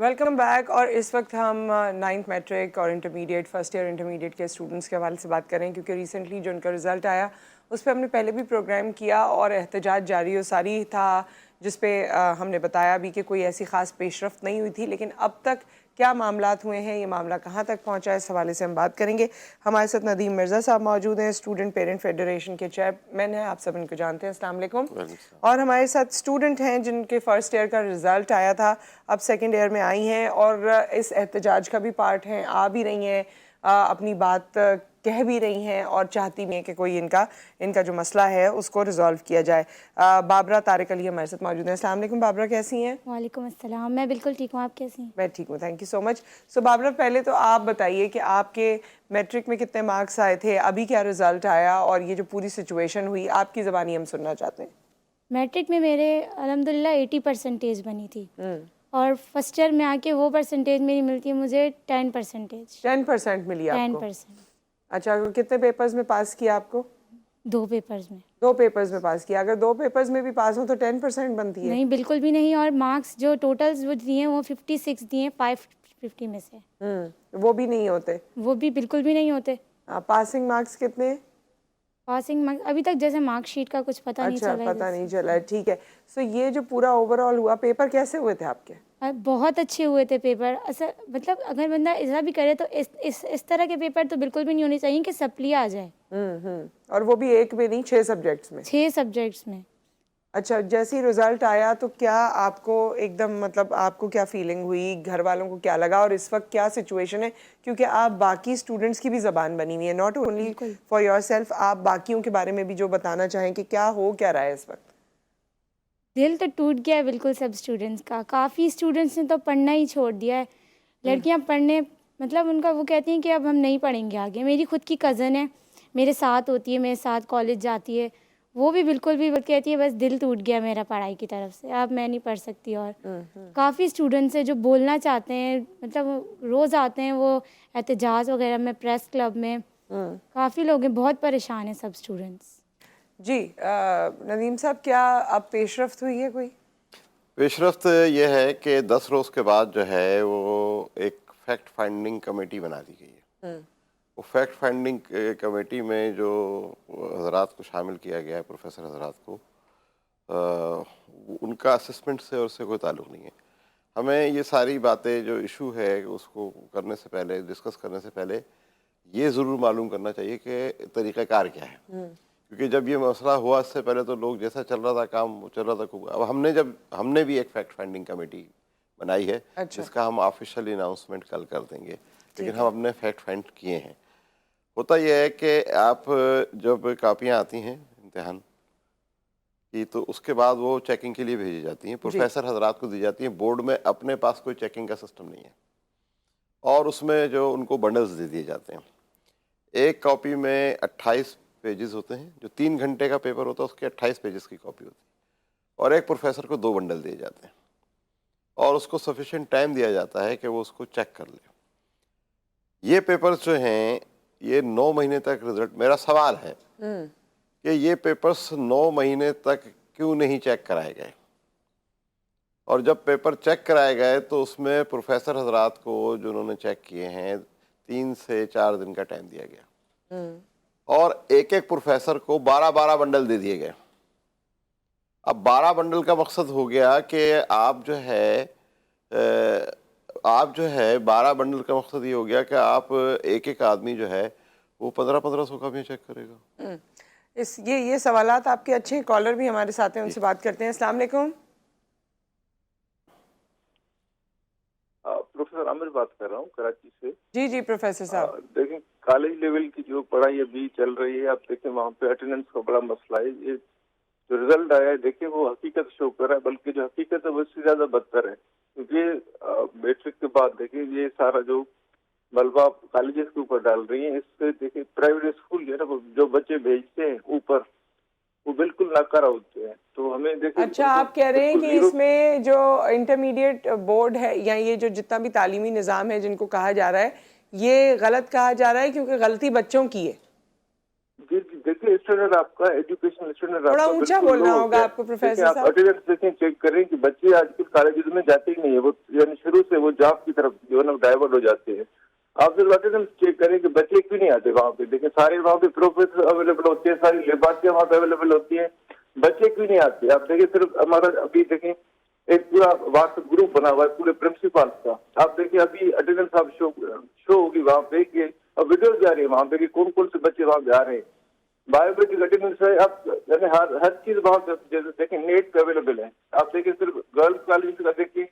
Welcome back. और इस वक्त हम नाइन्थ मैट्रिक और इंटरमीडिएट फर्स्ट ईयर इंटरमीडिएट के स्टूडेंट्स के हवाले से बात करें, क्योंकि रिसेंटली जो उनका रिज़ल्ट आया उस पर हमने पहले भी प्रोग्राम किया और एहतजाज जारी और सारी था, जिस पे हमने बताया भी कि कोई ऐसी ख़ास पेशरफ्त नहीं हुई थी। लेकिन अब तक क्या मामलात हुए हैं, ये मामला कहाँ तक पहुँचा है, इस हवाले से हम बात करेंगे। हमारे साथ नदीम मिर्ज़ा साहब मौजूद हैं, स्टूडेंट पेरेंट फेडरेशन के चेयरमैन हैं, आप सब इनको जानते हैं। अस्सलाम वालेकुम। और हमारे साथ स्टूडेंट हैं जिनके फ़र्स्ट ईयर का रिज़ल्ट आया था, अब सेकेंड ईयर में आई हैं और इस एहतजाज का भी पार्ट हैं, आ भी रही हैं, अपनी बात कह भी रही हैं और चाहती भी हैं कि कोई इनका जो मसला है उसको रिजॉल्व किया जाए। बाबरा तारिक अली हमारे साथ मौजूद हैं। अस्सलाम वालेकुम बाबरा, कैसी हैं? वालेकुम अस्सलाम, मैं बिल्कुल ठीक हूँ, आप कैसी हैं? मैं ठीक हूँ, थैंक यू सो मच। सो बाबरा, पहले तो आप बताइए कि आपके मैट्रिक में कितने मार्क्स आए थे, अभी क्या रिज़ल्ट आया और ये जो पूरी सिचुएशन हुई आपकी ज़बानी हम सुनना चाहते हैं। मैट्रिक में मेरे अल्हम्दुलिल्लाह 80% बनी थी और फर्स्ट ईयर में आके वो परसेंटेज मेरी मिलती है मुझे 10%। 10% मिली आपको? 10%। अच्छा, कितने पेपर्स में पास किया आपको? 2 पेपर्स में। 2 पेपर्स में पास किया। अगर 2 पेपर्स में भी पास हो तो 10% बनती है? नहीं, बिल्कुल भी नहीं। और मार्क्स जो टोटल्स वो दिए वो 56 दिए 550 में से। वो भी नहीं होते? वो भी बिल्कुल भी नहीं होते। पासिंग मार्क्स कितने? पासिंग मार्क्स अभी तक जैसे मार्कशीट का कुछ पता नहीं चला है। पता नहीं चला है, ठीक है। सो ये जो पूरा ओवरऑल हुआ, पेपर कैसे हुए थे आपके? बहुत अच्छे हुए थे पेपर। असल मतलब अगर बंदा ऐसा भी करे तो इस तरह के पेपर तो बिल्कुल भी नहीं होने चाहिए कि सप्ली आ जाए। और वो भी एक में नहीं, 6 सब्जेक्ट्स में? 6 सब्जेक्ट्स में। अच्छा, जैसे ही रिजल्ट आया तो क्या आपको एकदम मतलब आपको क्या फीलिंग हुई, घर वालों को क्या लगा और इस वक्त क्या सिचुएशन है? क्योंकि आप बाकी स्टूडेंट्स की भी ज़बान बनी हुई है, नॉट ओनली फॉर योरसेल्फ, आप बाकियों के बारे में भी जो बताना चाहें कि क्या हो क्या रहा है इस वक्त। दिल तो टूट गया है बिल्कुल सब स्टूडेंट्स का। काफ़ी स्टूडेंट्स ने तो पढ़ना ही छोड़ दिया है। लड़कियां पढ़ने मतलब उनका वो कहती हैं कि अब हम नहीं पढ़ेंगे आगे। मेरी खुद की कज़न है, मेरे साथ होती है, मेरे साथ कॉलेज जाती है, वो भी बिल्कुल भी कहती है बस दिल टूट गया मेरा पढ़ाई की तरफ से, अब मैं नहीं पढ़ सकती। और काफ़ी स्टूडेंट्स हैं जो बोलना चाहते हैं, मतलब रोज़ आते हैं वो एहतजाज वगैरह में, प्रेस क्लब में। काफ़ी लोग हैं, बहुत परेशान हैं सब स्टूडेंट्स। जी नदीम साहब, क्या अब पेशरफ्त हुई है कोई? पेशरफ्त ये है कि 10 रोज़ के बाद जो है वो एक फैक्ट फाइंडिंग कमेटी बना दी गई है। वो फैक्ट फाइंडिंग कमेटी में जो हजरात को शामिल किया गया है, प्रोफेसर हजरात को, उनका असेसमेंट से और उससे कोई ताल्लुक़ नहीं है। हमें ये सारी बातें जो इशू है उसको करने से पहले, डिस्कस करने से पहले ये ज़रूर मालूम करना चाहिए कि तरीक़ाकार क्या है। क्योंकि जब ये मसला हुआ इससे पहले तो लोग जैसा चल रहा था काम वो चल रहा था। अब हमने भी एक फैक्ट फाइंडिंग कमेटी बनाई है। अच्छा। जिसका हम ऑफिशियल अनाउंसमेंट कल कर देंगे, लेकिन हम अपने फैक्ट फाइंड किए हैं। होता यह है कि आप जब कापियाँ आती हैं इम्तिहान की तो उसके बाद वो चेकिंग के लिए भेजी जाती हैं, प्रोफेसर हजरात को दी जाती हैं। बोर्ड में अपने पास कोई चेकिंग का सिस्टम नहीं है और उसमें जो उनको बंडल्स दे दिए जाते हैं। एक कॉपी में 28 पेजेस होते हैं। जो 3 घंटे का पेपर होता है उसके 28 पेजेस की कॉपी होती है और एक प्रोफेसर को 2 बंडल दिए जाते हैं और उसको सफिशिएंट टाइम दिया जाता है कि वो उसको चेक कर ले। ये पेपर्स जो हैं ये 9 महीने तक रिजल्ट, मेरा सवाल है कि ये पेपर्स 9 महीने तक क्यों नहीं चेक कराए गए? और जब पेपर चेक कराए गए तो उसमें प्रोफेसर हजरात को जो उन्होंने चेक किए हैं 3 से 4 दिन का टाइम दिया गया और एक एक प्रोफेसर को 12-12 बंडल दे दिए गए। अब 12 बंडल का मकसद हो गया कि आप जो है 12 बंडल का मकसद ये हो गया कि आप एक एक आदमी जो है वो 1500 कापियाँ चेक करेगा। ये सवालात आपके अच्छे हैं। कॉलर भी हमारे साथ हैं, उनसे बात करते हैं। अस्सलाम वालेकुम। प्रोफेसर आमिर बात कर रहा हूँ कराची से। जी जी प्रोफेसर साहब। देखें, कॉलेज लेवल की जो पढ़ाई अभी चल रही है, आप देखें वहाँ पे अटेंडेंस का बड़ा मसला है। ये जो रिजल्ट आया है देखिए वो हकीकत शो कर रहा है, बल्कि जो हकीकत है वो इससे ज्यादा बदतर है। क्योंकि मैट्रिक के बाद देखिए ये सारा जो मलबा कॉलेजेस के ऊपर डाल रही है, इससे देखिए प्राइवेट स्कूल जो है ना, जो बच्चे भेजते हैं ऊपर वो बिल्कुल नाकारा होते हैं। तो हमें देखिए। अच्छा, आप कह रहे हैं कि इसमें जो इंटरमीडिएट बोर्ड है या ये जो जितना भी तालीमी निज़ाम है जिनको कहा जा रहा है ये गलत कहा जा रहा है क्योंकि गलती बच्चों की है? जी देखिए स्टैंडर्ड आपका एजुकेशनल स्टैंडर्ड थोड़ा आपका ऊंचा बिल्कुल बोलना लो हो होगा गया। आपको, देखिए, प्रोफेसर आप साहब। अटेंडेंस देखें, चेक करें कि बच्चे आजकल कॉलेज में जाते ही नहीं है, वो यानी शुरू से वो जॉब की तरफ जो है ना डाइवर्ट हो जाते हैं। आप जब अटेंडेंस चेक करें कि बच्चे क्यों नहीं आते वहाँ पे, देखिए सारे वहाँ पे प्रोफेसर अवेलेबल होते हैं, सारी लेबार्टियाँ वहाँ पे अवेलेबल होती है, बच्चे क्यों नहीं आते? आप देखिए सिर्फ हमारा अभी देखें एक पूरा व्हाट्सएप ग्रुप बना हुआ है पूरे प्रिंसिपल का। आप देखिए अभी अटेंडेंस आप शो होगी वहाँ पे कि अब वीडियो जा रही है वहाँ पे कि कौन कौन से बच्चे वहाँ पे आ रहे हैं। बायोमेट्रिक अटेंडेंस है, आप यानी हर चीज वहाँ पे जैसे देखें नेट पे अवेलेबल है। आप देखिए सिर्फ गर्ल्स कॉलेज का देखिए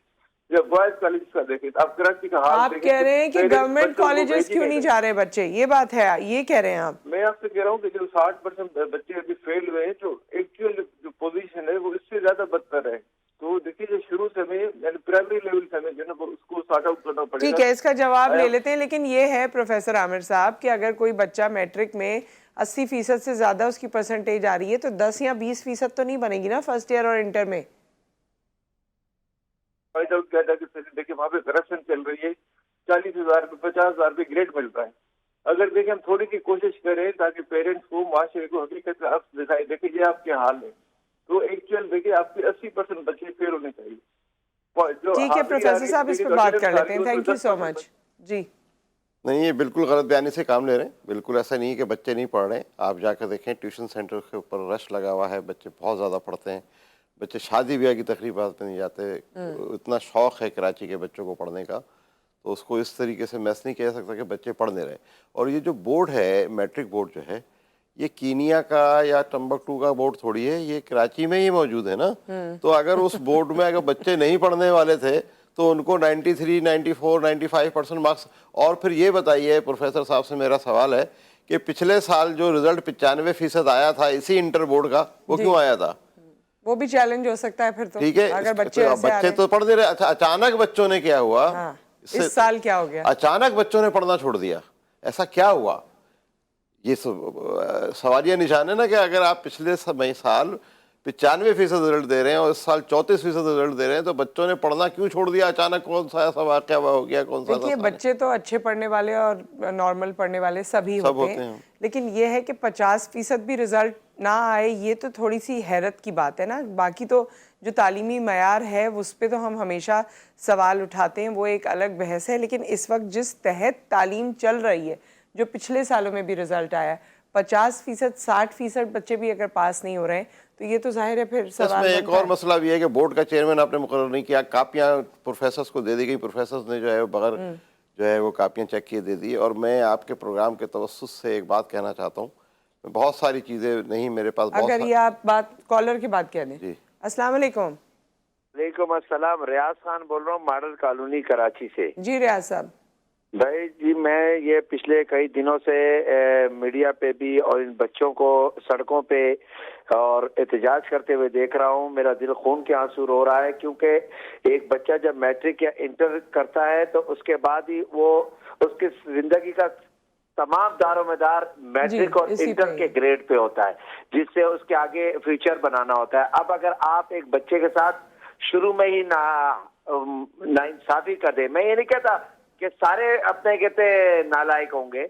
या बॉयज कॉलेज का देखिए, आप कराची का हाल आप देखिए। कह रहे हैं कि पेरेंट्स गवर्नमेंट बच्चों को कॉलेजेस भेज ही क्यों नहीं रहे। जा रहे बच्चे, ये बात है, ये कह रहे हैं आप? मैं आपसे कह रहा हूँ कि जो 60% बच्चे अभी फेल हुए हैं, जो एक्चुअल जो पोजीशन है वो इससे ज्यादा बदतर है। तो देखिए जो शुरू से हमें यानी प्राइमरी लेवल से हमें जो है ना उसको सॉर्ट आउट करना पड़ेगा। ठीक है, इसका जवाब ले लेते हैं, लेकिन ये है प्रोफेसर आमिर साहब कि अगर कोई बच्चा मैट्रिक में 80% से ज्यादा उसकी परसेंटेज आ रही है तो 10 या 20% तो नहीं बनेगी ना फर्स्ट ईयर और इंटर में? फाइंड आउट किया जाके देखिए वहाँ पे करप्शन चल रही है, 40,000 पे 50,000 पे ग्रेड मिल रहा है। अगर देखिए हम थोड़ी सी कोशिश करें ताकि पेरेंट्स को माशरे को हकीकत का अर्थ दिखाई, देखिए ये आपके हाल है, तो एक्चुअल देखिए आपके 80% बच्चे फेल होने चाहिए। ठीक है प्रोफेसर साहब, इस पर बात कर लेते हैं। थैंक यू सो मच जी। नहीं, ये बिल्कुल गलत बयानी से काम ले रहे हैं। बिल्कुल ऐसा नहीं है कि बच्चे नहीं पढ़ रहे हैं। आप जाकर देखें ट्यूशन सेंटर के ऊपर रश लगा हुआ है, बच्चे बहुत ज़्यादा पढ़ते हैं। बच्चे शादी ब्याह की तकरीबात में नहीं जाते, इतना शौक़ है कराची के बच्चों को पढ़ने का, तो उसको इस तरीके से मैस नहीं किया जा सकता कि बच्चे पढ़ नहीं रहे। और ये जो बोर्ड है, मैट्रिक बोर्ड जो है, ये कीनिया का या टम्बकटू का बोर्ड थोड़ी है, ये कराची में ही मौजूद है ना। तो अगर उस बोर्ड में अगर बच्चे नहीं पढ़ने वाले थे तो उनको 93, 94, 95% मार्क्स। और फिर ये बताइए, प्रोफेसर साहब से मेरा सवाल है कि पिछले साल जो रिजल्ट 95% आया था इसी इंटर बोर्ड का, वो क्यों आया था? वो भी चैलेंज हो सकता है फिर तो। ठीक है, अगर बच्चे तो पढ़ दे रहे। अच्छा, अचानक बच्चों ने क्या हुआ? हाँ, इस साल क्या हो गया? अचानक बच्चों ने पढ़ना छोड़ दिया, ऐसा क्या हुआ? ये सवालिया निशान है ना कि अगर आप पिछले साल 95% रिजल्ट दे रहे हैं और इस साल 34% रिजल्ट दे रहे हैं, तो बच्चों ने पढ़ना क्यों छोड़ दिया अचानक? कौन सा ऐसा वाकया हो गया? कौन सा? देखिए बच्चे तो अच्छे पढ़ने वाले और नॉर्मल पढ़ने वाले सभी होते हैं, लेकिन ये है कि 50% भी रिजल्ट ना आए, ये तो थोड़ी सी हैरत की बात है ना। बाकी तो जो तालीमी मयार है उस पर तो हम हमेशा सवाल उठाते हैं, वो एक अलग बहस है। लेकिन इस वक्त जिस तहत तालीम चल रही है, जो पिछले सालों में भी रिजल्ट आया, 50%, 60% बच्चे भी अगर पास नहीं हो रहे हैं, तो ये तो जाहिर है फिर सवाल। इसमें एक और मसला भी है कि बोर्ड का चेयरमैन आपने मुकर्रर नहीं किया, कापियां प्रोफेसर्स को दे दी गई, प्रोफेसर्स ने जो है बगैर जो है वो कापियां चेक किए दे दी। और मैं आपके प्रोग्राम के तवस्सुस से एक बात कहना चाहता हूँ, बहुत सारी चीज़ें नहीं मेरे पास, अगर ये आप बात कॉलर की बात कह दें जी। अस्सलाम वालेकुम। वालेकुम अस्सलाम, रियाज खान बोल रहा हूँ, मॉडल कॉलोनी कराची से। जी रियाज साहब। भाई जी, मैं ये पिछले कई दिनों से मीडिया पे भी और इन बच्चों को सड़कों पे और एहतजाज करते हुए देख रहा हूँ। मेरा दिल खून के आंसू रो रहा है, क्योंकि एक बच्चा जब मैट्रिक या इंटर करता है तो उसके बाद ही वो उसकी जिंदगी का तमाम दारोमदार मैट्रिक और इंटर के ग्रेड पे होता है, जिससे उसके आगे फ्यूचर बनाना होता है। अब अगर आप एक बच्चे के साथ शुरू में ही नाइंसाफी कर दे, मैं ये नहीं कहता कि सारे अपने कहते नालायक होंगे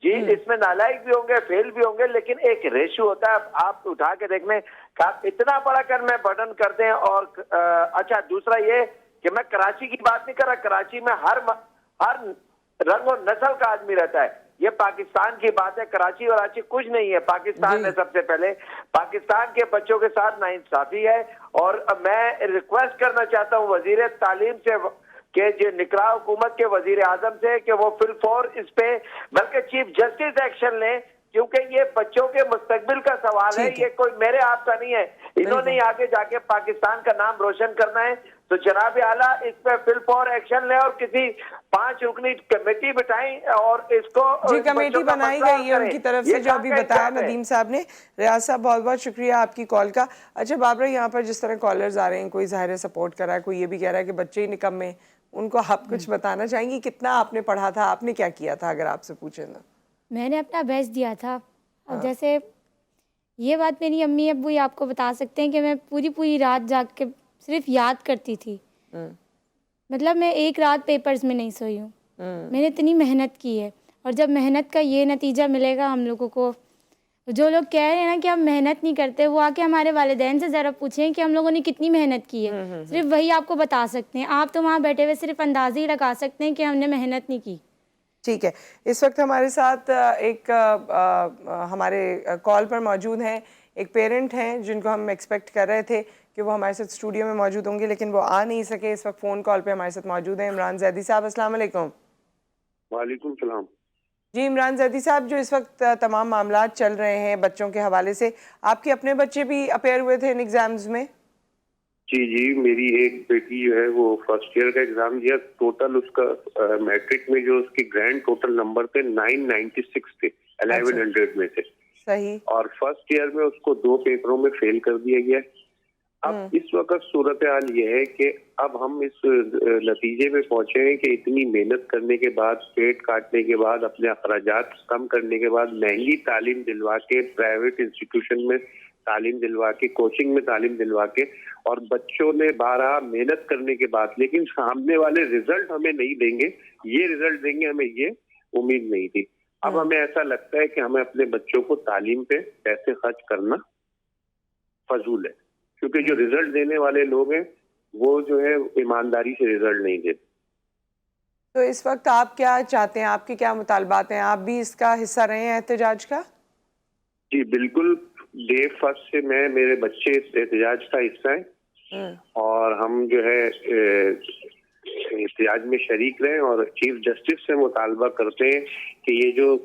जी, इसमें नालायक भी होंगे, फेल भी होंगे, लेकिन एक रेशियो होता है। आप उठा के देखने का इतना बड़ा कर मैं बर्डन कर दें। और अच्छा, दूसरा ये कि मैं कराची की बात नहीं कर रहा, कराची में हर रंग और नस्ल का आदमी रहता है। ये पाकिस्तान की बात है, कराची और रांची कुछ नहीं है। पाकिस्तान में सबसे पहले पाकिस्तान के बच्चों के साथ नाइंसाफी है। और मैं रिक्वेस्ट करना चाहता हूँ वजीर तालीम से कि जो निकरा हुकूमत के वजीर आजम से कि वो फिलफौर इस पे बल्कि चीफ जस्टिस एक्शन लें, क्योंकि ये बच्चों के मुस्तकबिल का सवाल है, ये कोई मेरे आपका नहीं है। इन्होंने आगे जाके पाकिस्तान का नाम रोशन करना है, तो जनाब आला इस पे फिलफौर एक्शन ले और किसी 5 रुकनी कमेटी बिठाएं और इसको जी कमेटी बनाई गई है उनकी तरफ से, जो अभी बताया नदीम साहब ने। रियाज साहब बहुत बहुत शुक्रिया आपकी कॉल का। अच्छा बाबरा, यहाँ पर जिस तरह कॉलर्स आ रहे हैं, कोई ज़ाहिर सपोर्ट कर रहा है, कोई ये भी कह रहा है कि बच्चे ही निकम्मे, उनको आप कुछ बताना चाहेंगी? कितना आपने पढ़ा था, आपने क्या किया था, अगर आपसे पूछे ना? मैंने अपना बेस्ट दिया था। और जैसे ये बात मेरी अम्मी अब्बू आपको बता सकते हैं कि मैं पूरी रात जाग के सिर्फ याद करती थी। मतलब मैं एक रात पेपर्स में नहीं सोई हूँ। मैंने इतनी मेहनत की है, और जब मेहनत का ये नतीजा मिलेगा हम लोगों को, तो जो लोग कह रहे हैं ना कि हम मेहनत नहीं करते, वो आके हमारे वालिदैन से ज़रा पूछें कि हम लोगों ने कितनी मेहनत की है। सिर्फ वही आपको बता सकते हैं। आप तो वहाँ बैठे हुए सिर्फ अंदाज़े ही लगा सकते हैं कि हमने मेहनत नहीं की। ठीक है, इस वक्त हमारे साथ हमारे कॉल पर मौजूद हैं एक पेरेंट हैं जिनको हम एक्सपेक्ट कर रहे थे कि वो हमारे साथ स्टूडियो में मौजूद होंगे, लेकिन वो आ नहीं सके। इस वक्त फ़ोन कॉल पे हमारे साथ मौजूद हैं इमरान जैदी साहब। अस्सलाम वालेकुम। वालेकुम सलाम। जी इमरान जैदी साहब, जो इस वक्त तमाम मामला चल रहे हैं बच्चों के हवाले से, आपके अपने बच्चे भी अपेयर हुए थे इन एग्ज़ाम्स में? जी जी, मेरी एक बेटी जो है वो फर्स्ट ईयर का एग्जाम दिया। टोटल उसका मैट्रिक में जो उसके ग्रैंड टोटल नंबर थे 996 थे 1100 में से। सही। और फर्स्ट ईयर में उसको 2 पेपरों में फेल कर दिया गया। अब इस वक्त सूरत हाल ये है कि अब हम इस नतीजे में पहुंचे हैं कि इतनी मेहनत करने के बाद, पेट काटने के बाद, अपने अखराजात कम करने के बाद, महंगी तालीम दिलवा के, प्राइवेट इंस्टीट्यूशन में तालीम दिलवा के, कोचिंग में तालीम दिलवा के, और बच्चों ने 12 मेहनत करने के बाद, लेकिन सामने वाले रिजल्ट हमें नहीं देंगे, ये रिजल्ट देंगे, हमें ये उम्मीद नहीं थी। अब हमें ऐसा लगता है कि हमें अपने बच्चों को तालीम पे पैसे खर्च करना फजूल है, क्योंकि जो रिजल्ट देने वाले लोग हैं वो जो है ईमानदारी से रिजल्ट नहीं देते। तो इस वक्त आप क्या चाहते हैं, आपके क्या मुतालबात हैं? आप भी इसका हिस्सा रहे हैं एहतजाज का? जी बिल्कुल, डे फर्स्ट से मैं, मेरे बच्चे इस एहतजाज का हिस्सा है और हम जो है एहतजाज में शरीक रहे और चीफ जस्टिस से मुतालबा करते हैं कि ये जो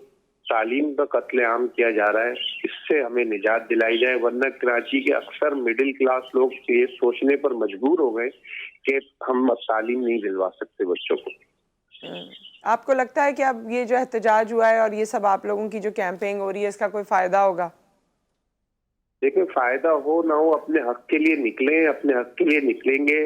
तालीम का कत्लेआम किया जा रहा है इससे हमें निजात दिलाई जाए, वरना कराची के अक्सर मिडिल क्लास लोग ये सोचने पर मजबूर हो गए कि हम अब तालीम नहीं दिलवा सकते बच्चों को। आपको लगता है कि अब ये जो एहतजाज हुआ है और ये सब आप लोगों की जो कैंपेनिंग हो रही है, इसका कोई फ़ायदा होगा? देखिए, फायदा हो ना हो, अपने हक के लिए निकले, अपने हक के लिए निकलेंगे,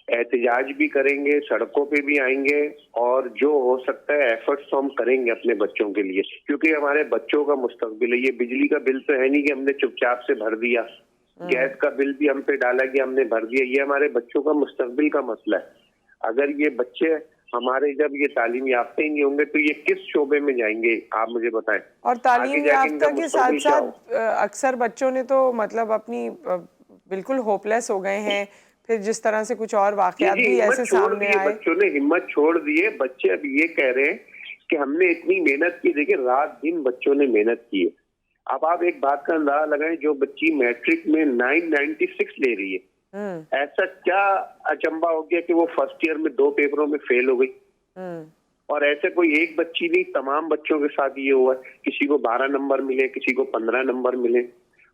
एहतजाज भी करेंगे, सड़कों पे भी आएंगे और जो हो सकता है एफर्ट्स तो हम करेंगे अपने बच्चों के लिए, क्योंकि हमारे बच्चों का मुस्तकबिल है। ये बिजली का बिल तो है नहीं कि हमने चुपचाप से भर दिया, गैस का बिल भी हम पे डाला कि हमने भर दिया, ये हमारे बच्चों का मुस्तकबिल का मसला है। अगर ये बच्चे हमारे जब ये तालीम याफ्ता ही नहीं होंगे तो ये किस शोबे में जाएंगे, आप मुझे बताएं। और तालीम याफ्ता के साथ साथ अक्सर बच्चों ने तो मतलब अपनी बिल्कुल होपलेस हो गए हैं, फिर जिस तरह से कुछ और वाकयात भी ऐसे सामने आए। बच्चों ने हिम्मत छोड़ दी है। बच्चे अब ये कह रहे हैं कि हमने इतनी मेहनत की, देखिए रात दिन बच्चों ने मेहनत की है। अब आप एक बात का अंदाजा लगाएं, जो बच्ची मैट्रिक में 996 ले रही है, ऐसा क्या अचंबा हो गया कि वो फर्स्ट ईयर में 2 पेपरों में फेल हो गई? और ऐसे कोई एक बच्ची नहीं, तमाम बच्चों के साथ ये हुआ, किसी को 12 नंबर मिले, किसी को 15 नंबर मिले।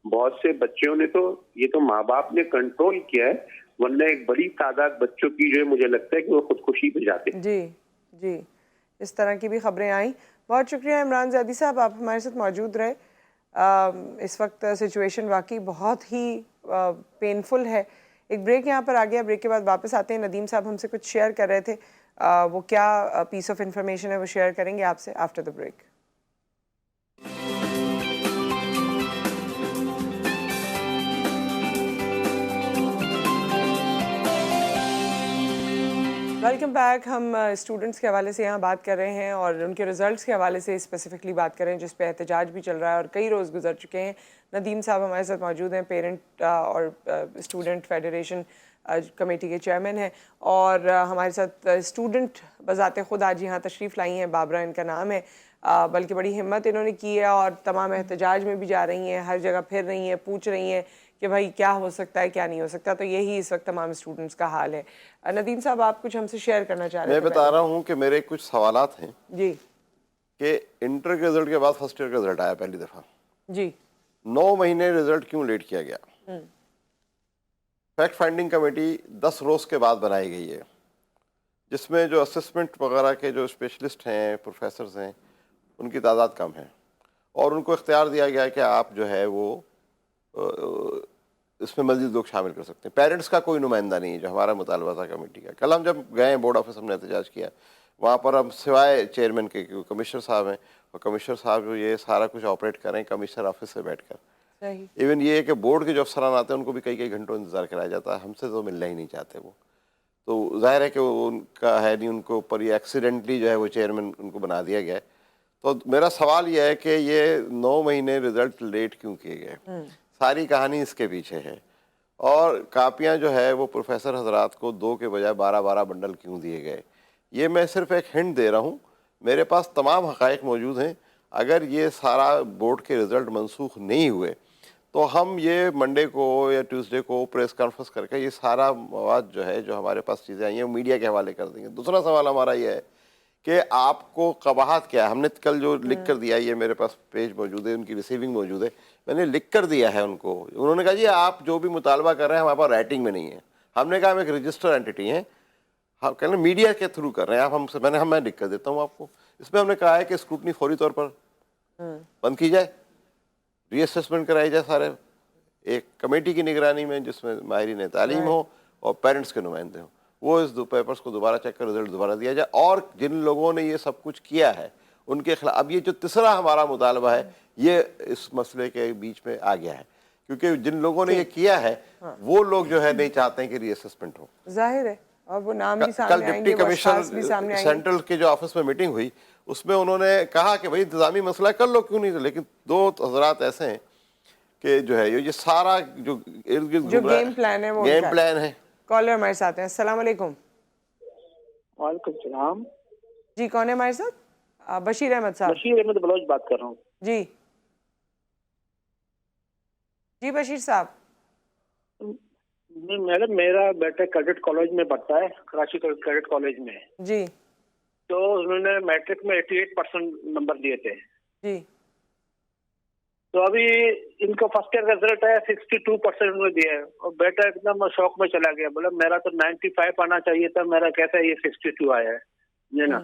बहुत से बच्चों ने तो, ये तो माँ बाप ने कंट्रोल किया है, वरना एक बड़ी तादाद बच्चों की जो है मुझे लगता है कि वो खुदकुशी पे जाते। जी जी, इस तरह की भी खबरें आई। बहुत शुक्रिया इमरान जैदी साहब, आप हमारे साथ मौजूद रहे। इस वक्त सिचुएशन वाकई बहुत ही पेनफुल है। एक ब्रेक यहाँ पर आ गया, ब्रेक के बाद वापस आते हैं। नदीम साहब हमसे कुछ शेयर कर रहे थे, वो क्या पीस ऑफ इंफॉर्मेशन है वो शेयर करेंगे आपसे after the break. Welcome back. हम स्टूडेंट्स के हवाले से यहाँ बात कर रहे हैं और उनके रिजल्ट्स के हवाले से स्पेसिफिकली बात कर रहे हैं, जिस पे एहतजाज भी चल रहा है और कई रोज़ गुजर चुके हैं। नदीम साहब हमारे साथ मौजूद हैं, पेरेंट और स्टूडेंट फेडरेशन कमेटी के चेयरमैन हैं, और हमारे साथ स्टूडेंट बज़ाते खुद आज यहाँ तशरीफ़ लाई हैं, बाबरा इनका नाम है। बल्कि बड़ी हिम्मत इन्होंने की है और तमाम एहतजाज में भी जा रही हैं, हर जगह फिर रही हैं, पूछ रही हैं कि भाई क्या हो सकता है, क्या नहीं हो सकता। तो यही इस वक्त तमाम स्टूडेंट्स का हाल है। नदीम साहब, आप कुछ हमसे शेयर करना चाह रहे हैं? मैं बता रहा हूँ कि मेरे कुछ सवालात हैं जी, कि इंटर के रिजल्ट के बाद फर्स्ट ईयर का रिजल्ट आया पहली दफ़ा जी, 9 महीने रिजल्ट क्यों लेट किया गया? फैक्ट फाइंडिंग कमेटी 10 रोज़ के बाद बनाई गई है, जिसमें जो असेसमेंट वगैरह के जो स्पेशलिस्ट हैं, प्रोफेसर्स हैं, उनकी तादाद कम है और उनको इख्तियार दिया गया है कि आप जो है वो इसमें मज़ीद लोग शामिल कर सकते हैं। पेरेंट्स का कोई नुमाइंदा नहीं है, जो हमारा मुतालबा था कमेटी का। कल हम जब गए बोर्ड ऑफिस, हमने एहतजाज किया, वहाँ पर हम सिवाय चेयरमैन के, क्योंकि कमिश्नर साहब हैं और कमिश्नर साहब जो ये सारा कुछ ऑपरेट करें कमिश्नर ऑफिस से बैठ कर, सही। इवन ये है कि बोर्ड के जो अफसरान आते हैं उनको भी कई कई घंटों इंतज़ार कराया जाता है, हमसे तो मिलना ही नहीं चाहते वो। तो जाहिर है कि वो उनका है नहीं, उनको ऊपर ये एक्सीडेंटली जो है वो चेयरमैन उनको बना दिया गया है। तो मेरा सवाल यह है कि ये 9 महीने रिजल्ट लेट क्यों किए गए? सारी कहानी इसके पीछे है। और कापियां जो है वो प्रोफेसर हजरात को 2 के बजाय 12-12 बंडल क्यों दिए गए? ये मैं सिर्फ एक हिंट दे रहा हूँ, मेरे पास तमाम हक़ाइक़ मौजूद हैं। अगर ये सारा बोर्ड के रिज़ल्ट मनसूख नहीं हुए तो हम ये मंडे को या ट्यूसडे को प्रेस कॉन्फ्रेंस करके ये सारा मवाद जो है, जो हमारे पास चीज़ें आई हैं, मीडिया के हवाले कर देंगे। दूसरा सवाल हमारा ये है कि आपको कबाहत क्या है? हमने कल जो लिख कर दिया, ये मेरे पास पेज मौजूद है, उनकी रिसीविंग मौजूद है, मैंने लिख कर दिया है उनको। उन्होंने कहा जी आप जो भी मुतालबा कर रहे हैं हमारे पास राइटिंग में नहीं है। हमने कहा हम एक रजिस्टर एंटिटी हैं, हम कहना मीडिया के थ्रू कर रहे हैं आप हमसे। मैं लिख कर देता हूँ आपको। इसमें हमने कहा है कि स्क्रूटनी फौरी तौर पर बंद की जाए, रीअसेसमेंट कराई जाए सारे, एक कमेटी की निगरानी में जिसमें माहिरीन तालीम हो और पेरेंट्स के नुमाइंदे हों, वो इस पेपर्स को दोबारा चेक कर रिजल्ट दोबारा दिया जाए। और जिन लोगों ने ये सब कुछ किया है उनके खिलाफ, अब ये जो तीसरा हमारा मुतालबा है ये इस मसले के बीच में आ गया है, क्योंकि जिन लोगों ने ये किया है वो लोग जो है नहीं चाहते हैं कि रीअसेसमेंट हो। जाहिर है, और वो नाम भी कल सामने डिप्टी आएंगे, वो अशखास भी सामने कमिश्नर आएंगे। सेंट्रल के जो ऑफिस में मीटिंग हुई उसमें उन्होंने कहा कि भाई इंतजामी मसला कर लो, क्यों नहीं, लेकिन 2 हजरात ऐसे हैं कि जो है ये सारा जो इर्द गिर्द जो गेम प्लान है वो गेम उनका प्लान है। कॉलर हमारे साथ हैं। अस्सलाम वालेकुम। वालेकुम सलाम। जी, कौन है हमारे साथ? बशीर अहमद साहब। बशीर अहमद बलोच बात कर रहा हूँ। जी जी बशीर साहब। मैडम मेरा बेटा कैडेट कॉलेज में पढ़ता है, कराची कैडेट कॉलेज में। जी तो उन्होंने मैट्रिक में 88% नंबर दिए थे। जी तो अभी इनको फर्स्ट ईयर का रिजल्ट है, 62% उन्होंने दिया है, और बेटा एकदम शौक में चला गया, बोला मेरा तो 95 आना चाहिए था, मेरा कैसा ये 62 आया है, ये ना।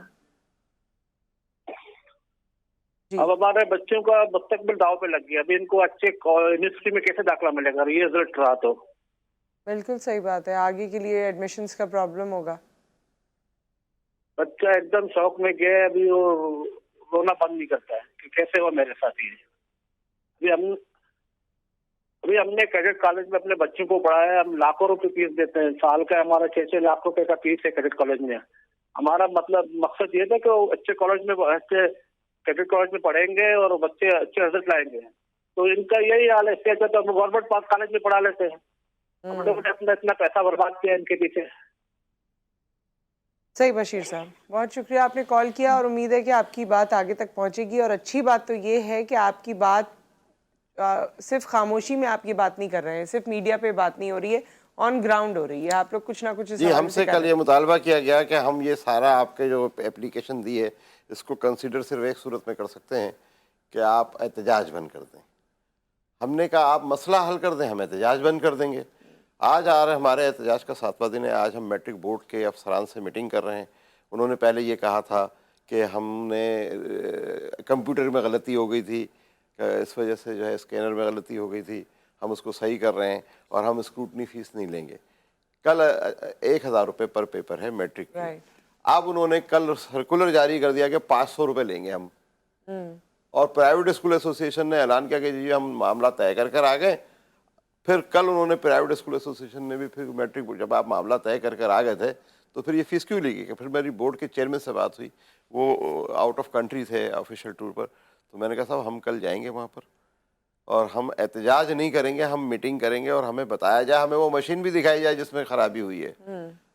जी। अब हमारे बच्चों का मुस्तकबिल दाव पे लग गया। अभी इनको अच्छे यूनिवर्सिटी में कैसे दाखिला मिलेगा ये रिजल्ट रहा तो? बिल्कुल सही बात है, आगे के लिए एडमिशन्स का प्रॉब्लम होगा। बच्चा एकदम शौक में गया, अभी वो रोना बंद नहीं करता है कि कैसे वो मेरे साथ ही है। अभी हमने कैडेट कॉलेज में अपने बच्चों को पढ़ाया, हम लाखों रुपए फीस देते हैं, साल का हमारा 6-6 लाख रुपए का फीस है कैडेट कॉलेज में। हमारा मतलब मकसद ये था कि वो अच्छे कॉलेज में, अच्छे कैडेट कॉलेज में पढ़ेंगे और बच्चे अच्छे रिजल्ट लाएंगे। तो इनका यही हाल है, इससे अच्छा तो हम गवर्नमेंट पास कॉलेज में पढ़ा लेते हैं। हमने अपना इतना पैसा बर्बाद किया इनके पीछे। सही बशीर साहब, बहुत शुक्रिया आपने कॉल किया, और उम्मीद है कि आपकी बात आगे तक पहुंचेगी। और अच्छी बात तो ये है कि आपकी बात सिर्फ खामोशी में आप ये बात नहीं कर रहे हैं, सिर्फ मीडिया पे बात नहीं हो रही है, ऑन ग्राउंड हो रही है। आप लोग कुछ ना कुछ जी, हमसे कल ये मुतालबा किया गया कि हम ये सारा आपके जो एप्लीकेशन दी है इसको कंसीडर सिर्फ एक सूरत में कर सकते हैं कि आप एहतजाज बंद कर दें। हमने कहा आप मसला हल कर दें, हम एहतजाज बंद कर देंगे। आज आ रहे हमारे एहतजाज का 7वां दिन है। आज हम मैट्रिक बोर्ड के अफसरान से मीटिंग कर रहे हैं। उन्होंने पहले ये कहा था कि हमने कंप्यूटर में गलती हो गई थी, इस वजह से जो है स्कैनर में गलती हो गई थी, हम उसको सही कर रहे हैं और हम स्क्रूटनी फीस नहीं लेंगे। कल 1000 रुपये पर पेपर है मैट्रिक की। अब उन्होंने कल सर्कुलर जारी कर दिया कि 500 रुपये लेंगे हम। और प्राइवेट स्कूल एसोसिएशन ने ऐलान किया कि जी हम मामला तय कर आ गए। फिर कल उन्होंने प्राइवेट स्कूल एसोसिएशन ने भी फिर मैट्रिक, जब आप मामला तय कर आ गए थे तो फिर ये फीस क्यों ली गई? फिर मेरी बोर्ड के चेयरमैन से बात हुई, वो आउट ऑफ कंट्री थे ऑफिशियल टूर पर, तो मैंने कहा साहब हम कल जाएंगे वहाँ पर और हम एहतजाज नहीं करेंगे, हम मीटिंग करेंगे और हमें बताया जाए, हमें वो मशीन भी दिखाई जाए जिसमें ख़राबी हुई है।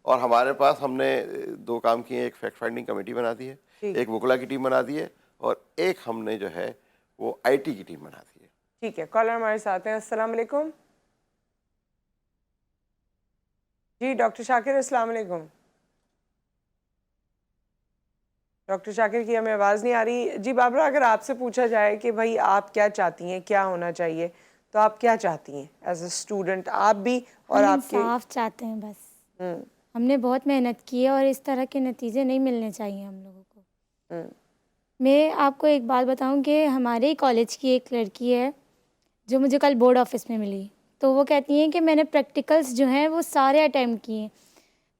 और हमारे पास हमने 2 काम किए, एक फैक्ट फाइंडिंग कमेटी बना दी है, एक वकला की टीम बना दी है, और एक हमने जो है वो IT की टीम बना दी है। ठीक है, कॉलर हमारे साथ हैं। अस्सलाम वालेकुम जी, डॉक्टर शाकिर, अस्सलाम वालेकुम। डॉक्टर शाकिर की हमें आवाज़ नहीं आ रही। जी बाबरा, अगर आपसे पूछा जाए कि भाई आप क्या चाहती हैं, क्या होना चाहिए, तो आप क्या चाहती हैं एज अ स्टूडेंट? आप भी और हम आपके इंसाफ चाहते हैं बस। हमने बहुत मेहनत की है और इस तरह के नतीजे नहीं मिलने चाहिए हम लोगों को। मैं आपको एक बात बताऊं कि हमारे ही कॉलेज की एक लड़की है जो मुझे कल बोर्ड ऑफिस में मिली, तो वो कहती हैं कि मैंने प्रैक्टिकल्स जो हैं वो सारे अटैम्प्ट किए,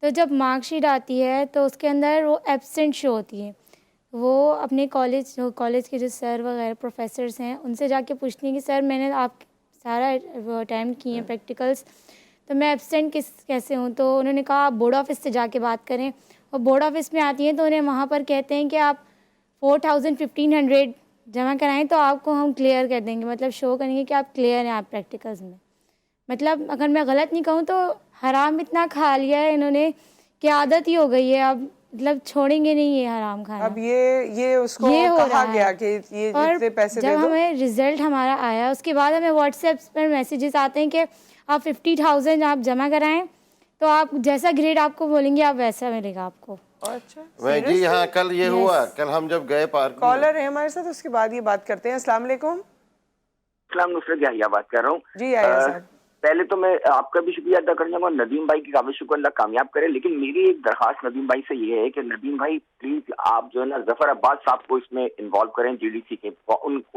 तो जब मार्कशीट आती है तो उसके अंदर वो एब्सेंट शो होती है। वो अपने कॉलेज के जो सर वगैरह प्रोफेसर्स हैं उनसे जाके पूछती हैं कि सर मैंने आप सारा अटैम्प्ट किए हैं प्रैक्टिकल्स, तो मैं एब्सेंट कैसे हूँ? तो उन्होंने कहा आप बोर्ड ऑफिस से जाके बात करें। और बोर्ड ऑफिस में आती हैं तो उन्हें वहाँ पर कहते हैं कि आप 4,000-1,500 जमा कराएं तो आपको हम क्लियर कर देंगे, मतलब शो करेंगे कि आप क्लियर हैं आप प्रैक्टिकल्स में। मतलब अगर मैं गलत नहीं कहूँ तो हराम इतना खा लिया है इन्होंने कि आदत ही हो गई है, अब मतलब छोड़ेंगे नहीं ये हराम खाना। अब ये उसको ये हो कहा रहा है। गया कि ये और जितने पैसे दे जब दो। हमें रिजल्ट हमारा आया उसके बाद हमें व्हाट्सएप पर मैसेजेस आते हैं कि आप 50,000 आप जमा कराएं तो आप जैसा ग्रेड आपको बोलेंगे आप वैसा मिलेगा आपको। अच्छा, मैं जी हाँ, कल ये हुआ, कल हम जब गए पार्क में। कॉलर है हमारे साथ, उसके बाद ये बात करते हैं। अस्सलाम वालेकुम। इस्लाम नुसरत याहिया बात कर रहा हूँ। जी याहिया साहब, पहले तो मैं आपका भी शुक्रिया अदा करना चाहूँगा, नदीम भाई की काबिल शुक्र, अल्लाह कामयाब करे। लेकिन मेरी एक दरखास्त नदीम भाई से ये है कि नदीम भाई प्लीज आप जो है ना जफर अब्बास साहब को इसमें इन्वॉल्व करें, जीडीसी के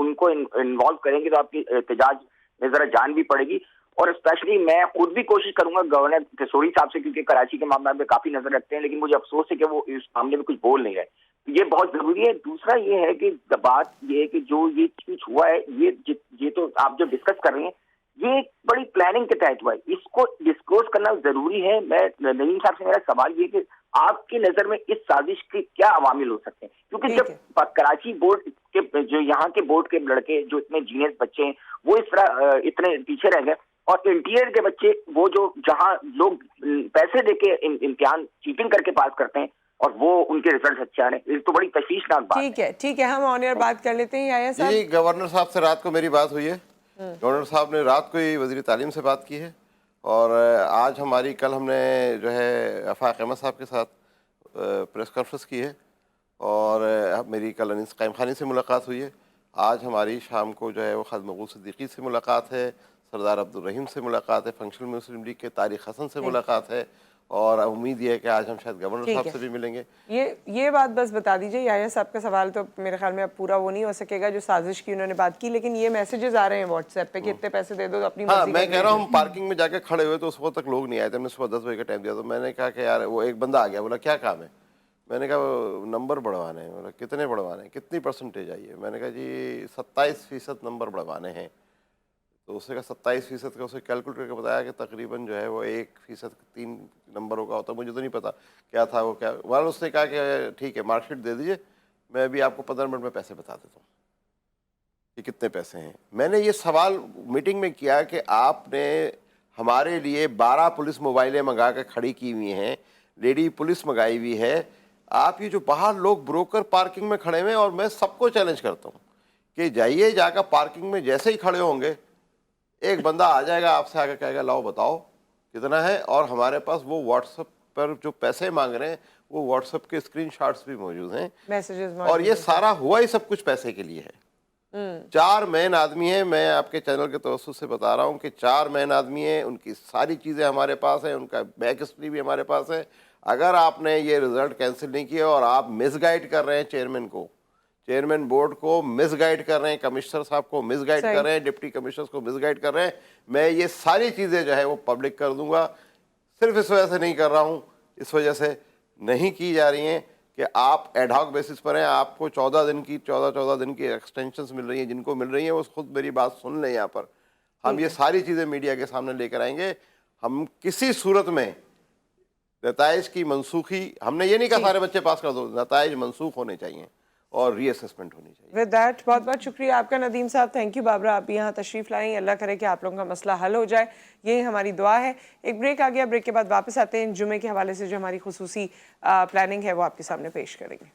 उनको इन्वॉल्व करेंगे तो आपकी एहतजाज में जरा जान भी पड़ेगी। और स्पेशली मैं खुद भी कोशिश करूंगा गवर्नर थिसोड़ी साहब से, क्योंकि कराची के मामले में काफी नजर रखते हैं, लेकिन मुझे अफसोस है कि वो इस मामले में कुछ बोल नहीं रहे। ये बहुत जरूरी है। दूसरा ये है कि बात ये है कि जो ये चीज हुआ है ये तो आप जो डिस्कस कर रहे हैं ये एक बड़ी प्लानिंग के तहत हुआ है, इसको डिस्क्लोज करना जरूरी है। मैं नईम साहब से मेरा सवाल ये कि आपकी नजर में इस साजिश के क्या अवामिल हो सकते हैं, क्योंकि जब कराची बोर्ड के जो यहाँ के बोर्ड के लड़के जो इतने जीनियस बच्चे हैं वो इस तरह इतने पीछे रह गए, और इंटीरियर के बच्चे वो जो जहाँ लोग पैसे देके इम्तिहान चीटिंग करके पास करते हैं और वो उनके रिजल्ट अच्छे आ रहे हैं, ये तो बड़ी तशवीशनाक बात है। ठीक है, हम ऑन एयर बात कर लेते हैं। याहिया साहब, जी, गवर्नर साहब से रात को मेरी बात हुई है। गवर्नर साहब ने रात को ही वज़ीर तालीम से बात की है, और आज कल हमने जो है आफाक अहमद साहब के साथ प्रेस कॉन्फ्रेंस की है, और मेरी कल अनीस कायम खानी से मुलाकात हुई है। आज हमारी शाम को जो है वो खालिद मकबूल सिद्दीकी से मुलाकात है, सरदार अब्दुल रहीम से मुलाकात है, फंक्शनल मुस्लिम लीग के तारिक हसन से मुलाकात है, और उम्मीद ये है कि आज हम शायद गवर्नर साहब से भी मिलेंगे। ये बात बस बता दीजिए, याहिया साहब का सवाल तो मेरे ख्याल में अब पूरा वो नहीं हो सकेगा जो साजिश की उन्होंने बात की, लेकिन ये मैसेजेस आ रहे हैं व्हाट्सएप पे कि इतने पैसे दे दो तो अपनी हाँ, मैं कह रहा हूँ हम पार्किंग में जाके खड़े हुए तो उस वक्त तक लोग नहीं आए थे। हमने सुबह 10 बजे का टाइम दिया, तो मैंने कहा कि यार वो एक बंदा आ गया, बोला क्या काम है। मैंने कहा वो नंबर बढ़वाने हैं। बोला कितने बढ़वाने हैं, कितनी परसेंटेज आई है। मैंने कहा जी 27% नंबर बढ़वाने हैं। तो उसने कहा 27% का, उसे कैलकुलेट करके बताया कि तकरीबन जो है वो 1% 3 नंबरों का होता है। मुझे तो नहीं पता क्या था वो, क्या वाल। उसने कहा कि ठीक है मार्कशीट दे दीजिए, मैं अभी आपको 15 मिनट में पैसे बता देता हूँ कि कितने पैसे हैं। मैंने ये सवाल मीटिंग में किया कि आपने हमारे लिए 12 पुलिस मोबाइलें मंगा कर खड़ी की हुई हैं, लेडी पुलिस मंगाई हुई है। आप ये जो बाहर लोग ब्रोकर पार्किंग में खड़े हुए हैं, और मैं सबको चैलेंज करता हूँ कि जाइए, जाकर पार्किंग में जैसे ही खड़े होंगे एक बंदा आ जाएगा, आपसे आकर कहेगा लाओ बताओ कितना है, और हमारे पास वो व्हाट्सएप पर जो पैसे मांग रहे हैं वो व्हाट्सएप के स्क्रीनशॉट्स भी मौजूद हैं, मैसेजेस, और ये सारा हुआ ही सब कुछ पैसे के लिए है। 4 मेन आदमी हैं, मैं आपके चैनल के तवज्जुह से बता रहा हूँ कि 4 मेन आदमी हैं, उनकी सारी चीज़ें हमारे पास हैं, उनका बैक हिस्ट्री भी हमारे पास है। अगर आपने ये रिजल्ट कैंसिल नहीं किया और आप मिसगाइड कर रहे हैं चेयरमैन को, चेयरमैन बोर्ड को मिसगाइड कर रहे हैं, कमिश्नर साहब को मिसगाइड कर रहे हैं, डिप्टी कमिश्नर्स को मिसगाइड कर रहे हैं, मैं ये सारी चीज़ें जो है वो पब्लिक कर दूंगा। सिर्फ इस वजह से नहीं कर रहा हूँ, इस वजह से नहीं की जा रही हैं कि आप एडहॉक बेसिस पर हैं। आपको 14 दिन की एक्सटेंशंस मिल रही हैं, जिनको मिल रही हैं वो खुद मेरी बात सुन लें। यहाँ पर हम ये सारी चीज़ें मीडिया के सामने लेकर आएंगे। हम किसी सूरत में नताइज की मनसूखी, हमने ये नहीं कहा सारे बच्चे पास कर दो, नताइज मनसूख होने चाहिए और रीअसेसमेंट होनी चाहिए। विद दैट बहुत बहुत शुक्रिया आपका नदीम साहब, थैंक यू। बाबरा, आप यहाँ तशरीफ़ लाएँ, अल्लाह करे कि आप लोगों का मसला हल हो जाए, यही हमारी दुआ है। एक ब्रेक आ गया, ब्रेक के बाद वापस आते हैं, जुमे के हवाले से जो हमारी खुसूसी प्लानिंग है वो आपके सामने पेश करेंगे।